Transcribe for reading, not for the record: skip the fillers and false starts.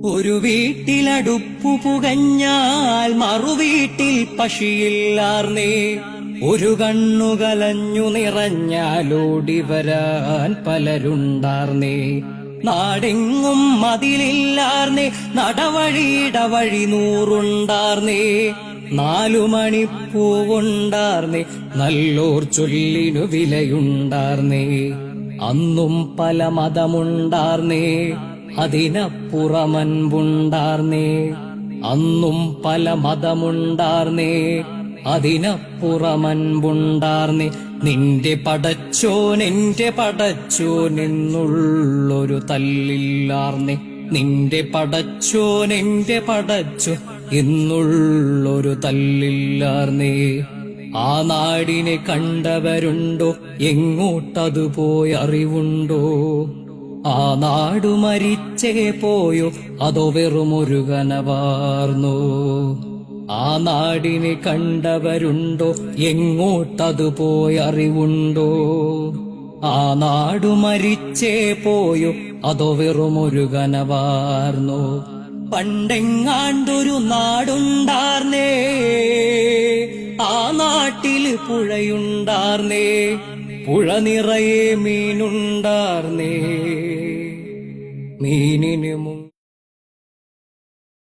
ഒരു വീട്ടിലടുപ്പു പുകഞ്ഞാൽ മറുവീട്ടിൽ പശിയില്ലാർന്നേ. ഒരു കണ്ണുകലഞ്ഞു നിറഞ്ഞാലോടി വരാൻ പലരുണ്ടാർന്നേ. നാടെങ്ങും മതിലില്ലാർന്നേ, നടവഴിയിടവഴി 100 4 മണിപ്പൂവുണ്ടാർന്നേ, നല്ലോർ ചൊല്ലിനു വിലയുണ്ടാർന്നേ. അന്നും പല മതമുണ്ടാർന്നേ, അതിനപ്പുറമൻപുണ്ടാർന്നേ. അന്നും പല മതമുണ്ടാർന്നേ, അതിനപ്പുറമൻപുണ്ടാർന്നേ. നിന്റെ പടച്ചോൻ എന്റെ പടച്ചോൻ എന്നുള്ളൊരു തല്ലില്ലാർന്നേ. നിന്റെ പടച്ചോൻ എന്റെ പടച്ചോൻ എന്നുള്ളൊരു തല്ലില്ലാർന്നേ. ആ നാടിനെ കണ്ടവരുണ്ടോ? എങ്ങോട്ടതു പോയി അറിവുണ്ടോ? ആ നാടു മരിച്ചേ പോയോ, അതോ വെറുമൊരു കനവാർന്നോ? ആ നാടിനെ കണ്ടവരുണ്ടോ? എങ്ങോട്ടതു പോയി അറിവുണ്ടോ? ആ നാടു മരിച്ചേ പോയോ, അതോ വെറുമൊരു കനവാർന്നോ? പണ്ടെങ്ങാണ്ടൊരു നാടുണ്ടാർന്നേ, ആ നാട്ടില് പുഴയുണ്ടാർന്നേ. പുഴ നിറയെ മീനുണ്ടാർന്നേ. മീനിന്